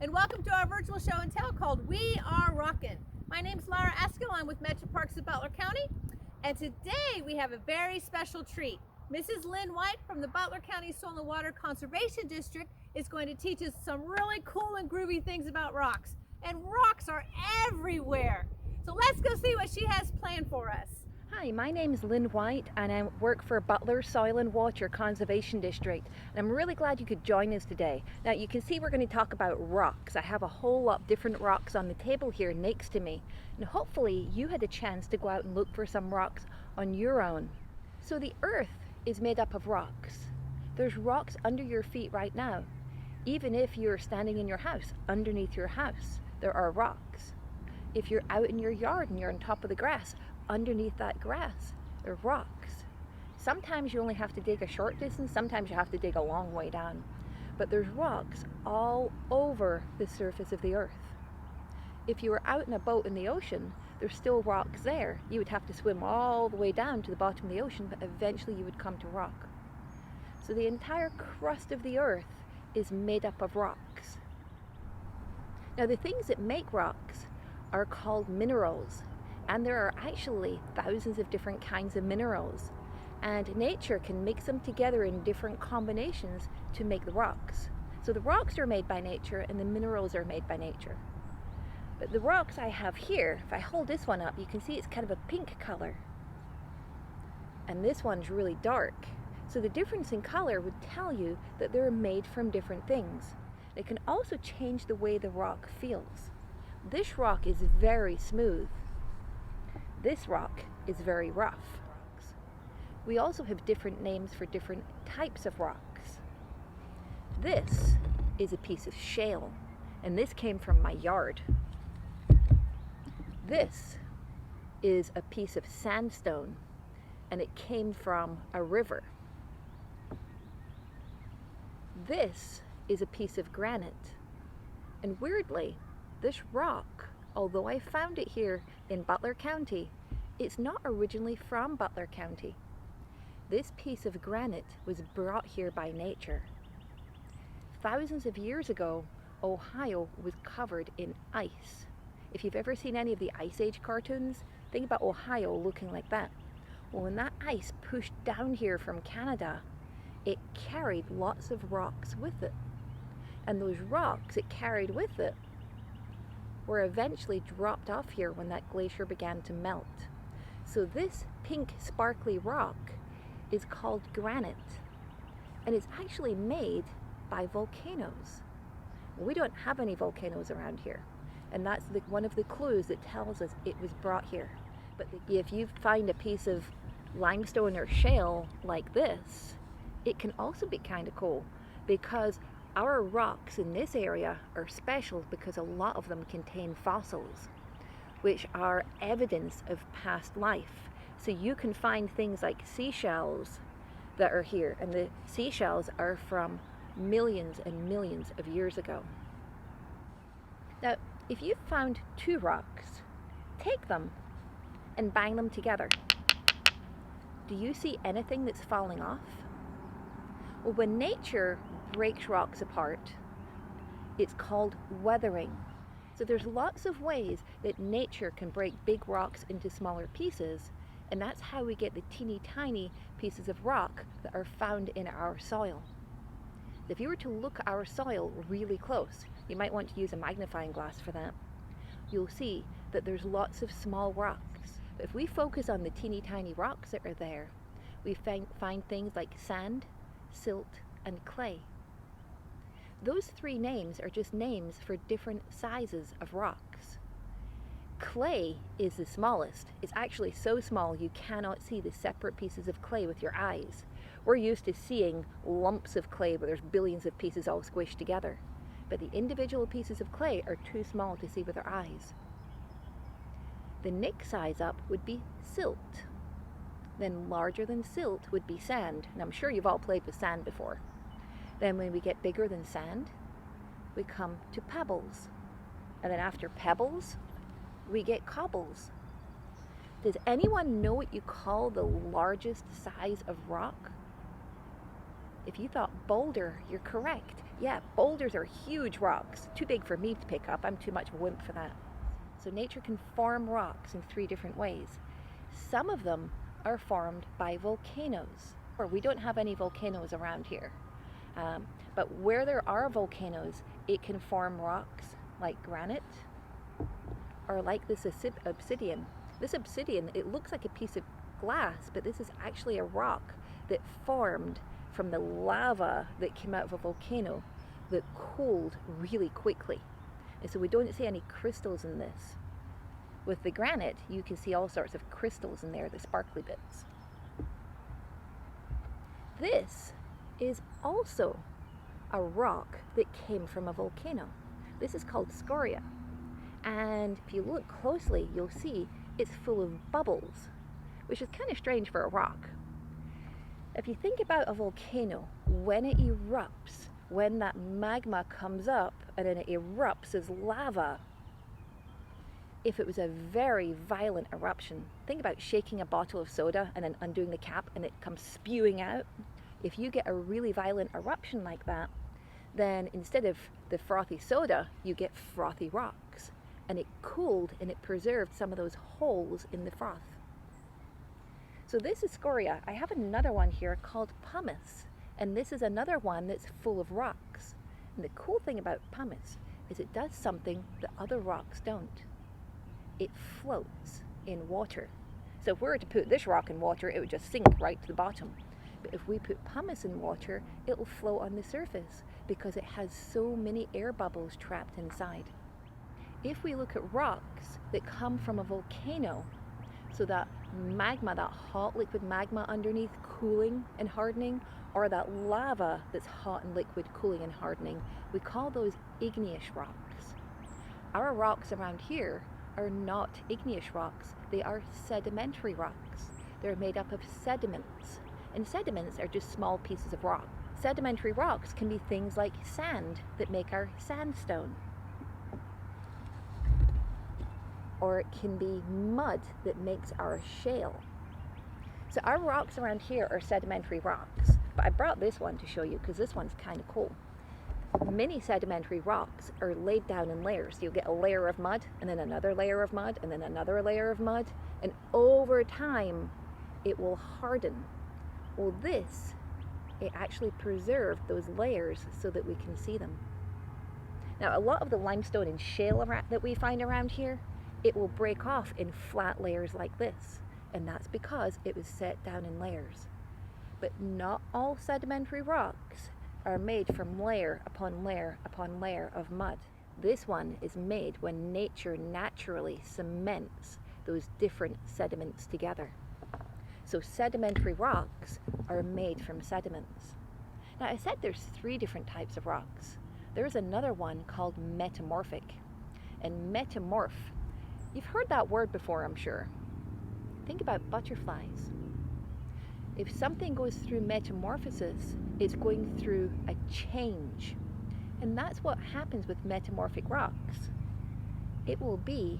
and welcome to our virtual show and tell called We Are Rockin'. My name's Laura Eskell. I'm with Metamorphic of Butler County, and today we have a very special treat. Mrs. Lynn White from the Butler County Soil and Water Conservation District is going to teach us some really cool and groovy things about rocks. And rocks are everywhere. So let's go see what she has planned for us. Hi, my name is Lynn White and I work for Butler Soil and Water Conservation District, and I'm really glad you could join us today. Now you can see we're going to talk about rocks. I have a whole lot of different rocks on the table here next to me, and hopefully you had a chance to go out and look for some rocks on your own. So the earth is made up of rocks. There's rocks under your feet right now. Even if you're standing in your house, underneath your house, there are rocks. If you're out in your yard and you're on top of the grass, underneath that grass, there are rocks. Sometimes you only have to dig a short distance, sometimes you have to dig a long way down. But there's rocks all over the surface of the earth. If you were out in a boat in the ocean, there's still rocks there. You would have to swim all the way down to the bottom of the ocean, but eventually you would come to rock. So the entire crust of the earth is made up of rocks. Now the things that make rocks are called minerals. And there are actually thousands of different kinds of minerals, and nature can mix them together in different combinations to make the rocks. So the rocks are made by nature and the minerals are made by nature. But the rocks I have here, if I hold this one up, you can see it's kind of a pink color. And this one's really dark. So the difference in color would tell you that they're made from different things. It can also change the way the rock feels. This rock is very smooth. This rock is very rough. We also have different names for different types of rocks. This is a piece of shale, and this came from my yard. This is a piece of sandstone, and it came from a river. This is a piece of granite, and weirdly, this rock, although I found it here in Butler County, it's not originally from Butler County. This piece of granite was brought here by nature. Thousands of years ago, Ohio was covered in ice. If you've ever seen any of the Ice Age cartoons, think about Ohio looking like that. Well, when that ice pushed down here from Canada, it carried lots of rocks with it. And those rocks it carried with it were eventually dropped off here when that glacier began to melt. So this pink sparkly rock is called granite, and it's actually made by volcanoes. We don't have any volcanoes around here, and that's one of the clues that tells us it was brought here. But if you find a piece of limestone or shale like this, it can also be kind of cool, because our rocks in this area are special because a lot of them contain fossils, which are evidence of past life. So you can find things like seashells that are here, and the seashells are from millions and millions of years ago. Now, if you've found two rocks, take them and bang them together. Do you see anything that's falling off? Well, when nature breaks rocks apart, it's called weathering. So there's lots of ways that nature can break big rocks into smaller pieces, and that's how we get the teeny tiny pieces of rock that are found in our soil. If you were to look at our soil really close, you might want to use a magnifying glass for that, you'll see that there's lots of small rocks. But if we focus on the teeny tiny rocks that are there, we find things like sand, silt, and clay. Those three names are just names for different sizes of rocks. Clay is the smallest. It's actually so small you cannot see the separate pieces of clay with your eyes. We're used to seeing lumps of clay where there's billions of pieces all squished together. But the individual pieces of clay are too small to see with our eyes. The next size up would be silt. Then larger than silt would be sand. And I'm sure you've all played with sand before. Then when we get bigger than sand, we come to pebbles. And then after pebbles, we get cobbles. Does anyone know what you call the largest size of rock? If you thought boulder, you're correct. Yeah, boulders are huge rocks, too big for me to pick up. I'm too much of a wimp for that. So nature can form rocks in 3 different ways. Some of them are formed by volcanoes. Or we don't have any volcanoes around here. But where there are volcanoes, it can form rocks like granite or like this obsidian. This obsidian, it looks like a piece of glass, but this is actually a rock that formed from the lava that came out of a volcano that cooled really quickly. And so we don't see any crystals in this. With the granite, you can see all sorts of crystals in there, the sparkly bits. This is also a rock that came from a volcano. This is called Scoria. And if you look closely, you'll see it's full of bubbles, which is kind of strange for a rock. If you think about a volcano, when it erupts, when that magma comes up and then it erupts as lava, if it was a very violent eruption, think about shaking a bottle of soda and then undoing the cap and it comes spewing out. If you get a really violent eruption like that, then instead of the frothy soda, you get frothy rocks. And it cooled and it preserved some of those holes in the froth. So this is Scoria. I have another one here called Pumice, and this is another one that's full of rocks. And the cool thing about pumice is it does something that other rocks don't. It floats in water. So if we were to put this rock in water, it would just sink right to the bottom. But if we put pumice in water, it will float on the surface because it has so many air bubbles trapped inside. If we look at rocks that come from a volcano, so that magma, that hot liquid magma underneath cooling and hardening, or that lava that's hot and liquid cooling and hardening, we call those igneous rocks. Our rocks around here are not igneous rocks, they are sedimentary rocks. They're made up of sediments, and sediments are just small pieces of rock. Sedimentary rocks can be things like sand that make our sandstone. Or it can be mud that makes our shale. So our rocks around here are sedimentary rocks, but I brought this one to show you because this one's kind of cool. Many sedimentary rocks are laid down in layers. You'll get a layer of mud, and then another layer of mud, and then another layer of mud, and over time it will harden. Well, this, it actually preserved those layers so that we can see them. Now, a lot of the limestone and shale that we find around here, it will break off in flat layers like this, and that's because it was set down in layers. But not all sedimentary rocks are made from layer upon layer upon layer of mud. This one is made when nature naturally cements those different sediments together. So sedimentary rocks are made from sediments. Now I said there's 3 different types of rocks. There's another one called metamorphic. And metamorph, you've heard that word before, I'm sure. Think about butterflies. If something goes through metamorphosis, it's going through a change. And that's what happens with metamorphic rocks. It will be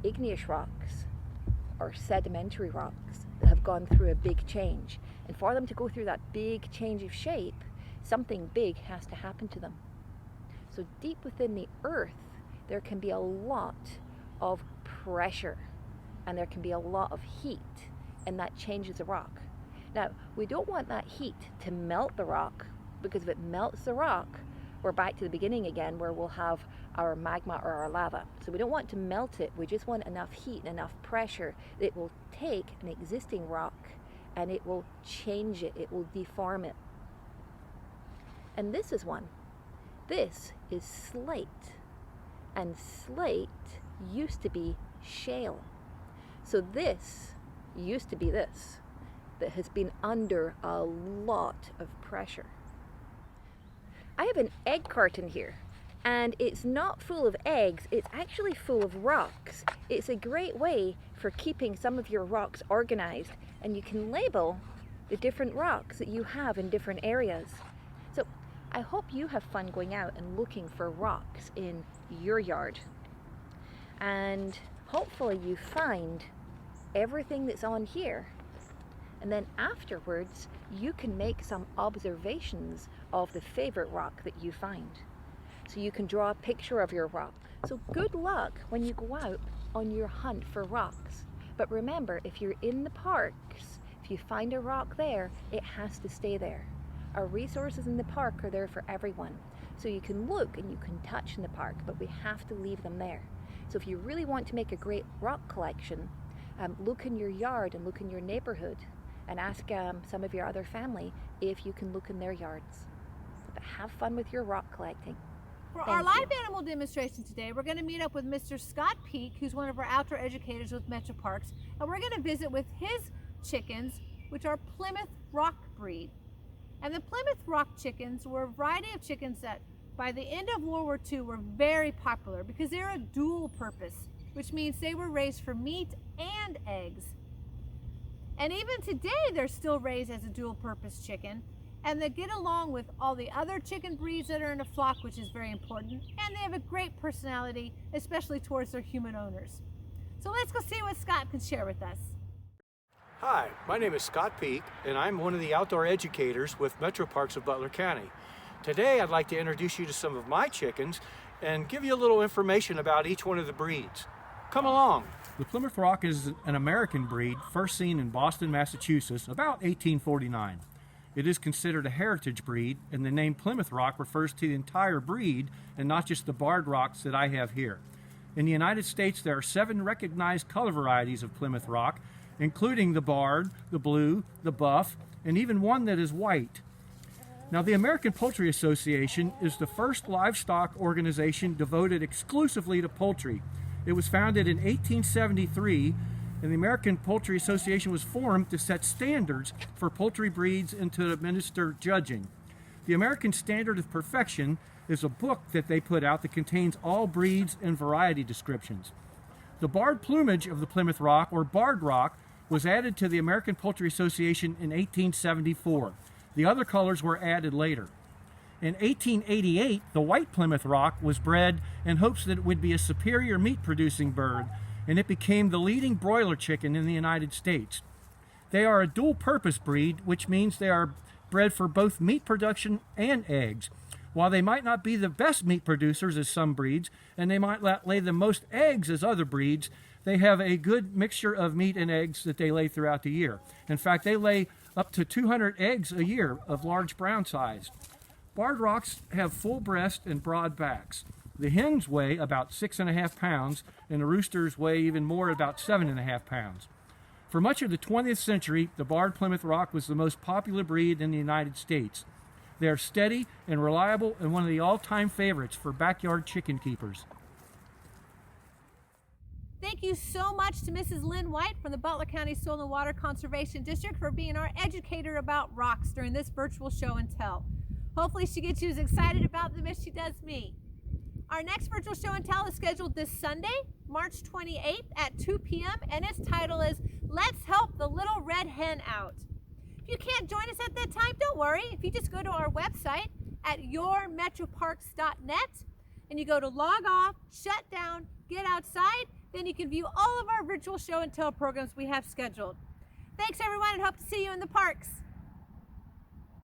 igneous rocks or sedimentary rocks that have gone through a big change. And for them to go through that big change of shape, something big has to happen to them. So deep within the earth, there can be a lot of pressure and there can be a lot of heat, and that changes the rock. Now, we don't want that heat to melt the rock, because if it melts the rock, we're back to the beginning again where we'll have our magma or our lava. So we don't want to melt it, we just want enough heat and enough pressure that it will take an existing rock and it will change it, it will deform it. And this is one. This is slate. And slate used to be shale. So this used to be this, that has been under a lot of pressure. I have an egg carton here, and it's not full of eggs, it's actually full of rocks. It's a great way for keeping some of your rocks organized, and you can label the different rocks that you have in different areas. So I hope you have fun going out and looking for rocks in your yard. And hopefully you find everything that's on here. And then afterwards, you can make some observations of the favorite rock that you find. So you can draw a picture of your rock. So good luck when you go out on your hunt for rocks. But remember, if you're in the parks, if you find a rock there, it has to stay there. Our resources in the park are there for everyone. So you can look and you can touch in the park, but we have to leave them there. So if you really want to make a great rock collection, look in your yard and look in your neighborhood and ask some of your other family if you can look in their yards. But have fun with your rock collecting. For our live animal demonstration today, we're going to meet up with Mr. Scott Peak, who's one of our outdoor educators with Metro Parks, and we're going to visit with his chickens, which are Plymouth Rock breed. And the Plymouth Rock chickens were a variety of chickens that by the end of World War II were very popular because they're a dual purpose, which means they were raised for meat and eggs. And even today, they're still raised as a dual purpose chicken. And they get along with all the other chicken breeds that are in a flock, which is very important. And they have a great personality, especially towards their human owners. So let's go see what Scott can share with us. Hi, my name is Scott Peak, and I'm one of the outdoor educators with Metro Parks of Butler County. Today, I'd like to introduce you to some of my chickens and give you a little information about each one of the breeds. Come along. The Plymouth Rock is an American breed, first seen in Boston, Massachusetts, about 1849. It is considered a heritage breed, and the name Plymouth Rock refers to the entire breed and not just the barred rocks that I have here. In the United States, there are 7 recognized color varieties of Plymouth Rock, including the barred, the blue, the buff, and even one that is white. Now, the American Poultry Association is the first livestock organization devoted exclusively to poultry. It was founded in 1873, and the American Poultry Association was formed to set standards for poultry breeds and to administer judging. The American Standard of Perfection is a book that they put out that contains all breeds and variety descriptions. The barred plumage of the Plymouth Rock, or barred rock, was added to the American Poultry Association in 1874. The other colors were added later. In 1888, the white Plymouth Rock was bred in hopes that it would be a superior meat-producing bird, and it became the leading broiler chicken in the United States. They are a dual-purpose breed, which means they are bred for both meat production and eggs. While they might not be the best meat producers as some breeds, and they might not lay the most eggs as other breeds, they have a good mixture of meat and eggs that they lay throughout the year. In fact, they lay up to 200 eggs a year of large brown size. Barred rocks have full breast and broad backs. The hens weigh about 6.5 pounds, and the roosters weigh even more, about 7.5 pounds. For much of the 20th century, the barred Plymouth Rock was the most popular breed in the United States. They are steady and reliable and one of the all-time favorites for backyard chicken keepers. Thank you so much to Mrs. Lynn White from the Butler County Soil and Water Conservation District for being our educator about rocks during this virtual show and tell. Hopefully she gets you as excited about them as she does me. Our next virtual show and tell is scheduled this Sunday, March 28th at 2 p.m. and its title is Let's Help the Little Red Hen Out. If you can't join us at that time, don't worry. If you just go to our website at yourmetroparks.net and you go to log off, shut down, get outside, then you can view all of our virtual show and tell programs we have scheduled. Thanks everyone, and hope to see you in the parks.